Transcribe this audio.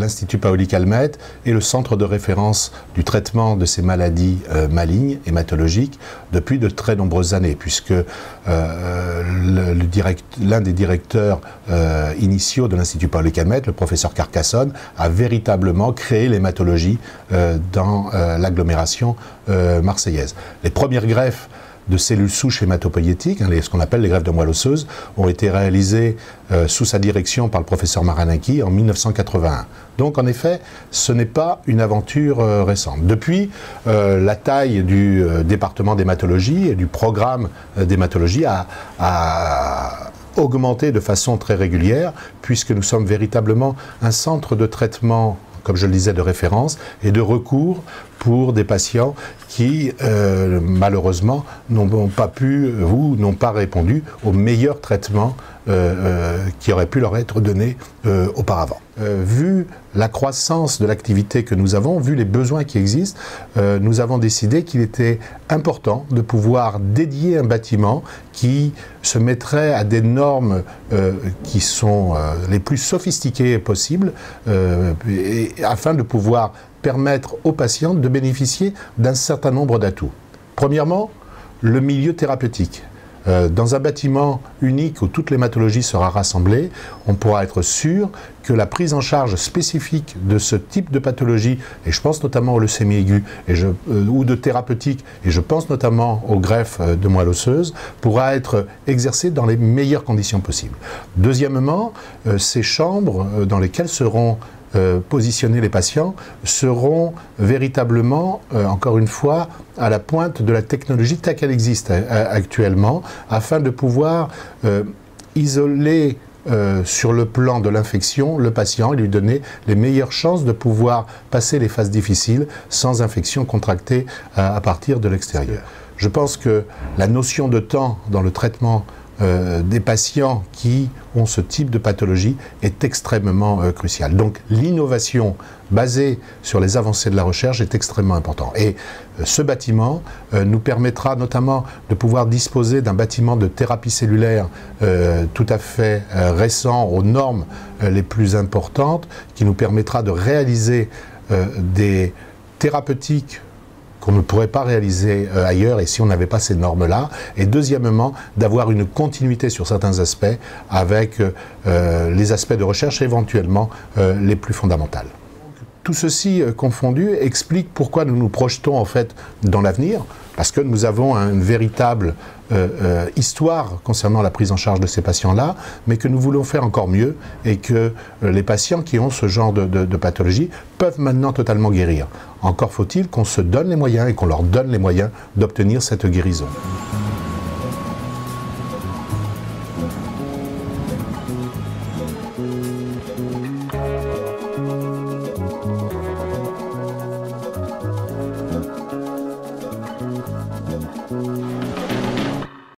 l'Institut Paoli-Calmettes est le centre de référence du traitement de ces maladies malignes, hématologiques, depuis de très nombreuses années, puisque l'un des directeurs initiaux de l'Institut Paoli-Calmettes, le professeur Carcassonne, a véritablement créé l'hématologie dans l'agglomération marseillaise. Les premières greffes de cellules souches hématopoïétiques, ce qu'on appelle les greffes de moelle osseuse, ont été réalisées sous sa direction par le professeur Maranaki en 1981. Donc en effet, ce n'est pas une aventure récente. Depuis, la taille du département d'hématologie et du programme d'hématologie a augmenté de façon très régulière, puisque nous sommes véritablement un centre de traitement, comme je le disais, de référence et de recours pour des patients qui, malheureusement, n'ont pas pu ou n'ont pas répondu aux meilleurs traitements qui auraient pu leur être donnés auparavant. Vu la croissance de l'activité que nous avons, vu les besoins qui existent, nous avons décidé qu'il était important de pouvoir dédier un bâtiment qui se mettrait à des normes qui sont les plus sophistiquées possibles, afin de pouvoir permettre aux patients de bénéficier d'un certain nombre d'atouts. Premièrement, le milieu thérapeutique. Dans un bâtiment unique où toute l'hématologie sera rassemblée, on pourra être sûr que la prise en charge spécifique de ce type de pathologie, et je pense notamment aux leucémies aiguës ou de thérapeutique, et je pense notamment aux greffes de moelle osseuse, pourra être exercée dans les meilleures conditions possibles. Deuxièmement, ces chambres dans lesquelles seront positionnés les patients seront véritablement, encore une fois, à la pointe de la technologie telle qu'elle existe actuellement, afin de pouvoir isoler sur le plan de l'infection le patient et lui donner les meilleures chances de pouvoir passer les phases difficiles sans infection contractée à partir de l'extérieur. Je pense que la notion de temps dans le traitement des patients qui ont ce type de pathologie est extrêmement cruciale. Donc l'innovation basée sur les avancées de la recherche est extrêmement importante. Et ce bâtiment nous permettra notamment de pouvoir disposer d'un bâtiment de thérapie cellulaire tout à fait récent, aux normes les plus importantes, qui nous permettra de réaliser des thérapeutiques qu'on ne pourrait pas réaliser ailleurs et si on n'avait pas ces normes-là. Et deuxièmement, d'avoir une continuité sur certains aspects avec les aspects de recherche éventuellement les plus fondamentaux. Tout ceci confondu explique pourquoi nous nous projetons en fait dans l'avenir, parce que nous avons une véritable histoire concernant la prise en charge de ces patients-là, mais que nous voulons faire encore mieux et que les patients qui ont ce genre de pathologie peuvent maintenant totalement guérir. Encore faut-il qu'on se donne les moyens et qu'on leur donne les moyens d'obtenir cette guérison.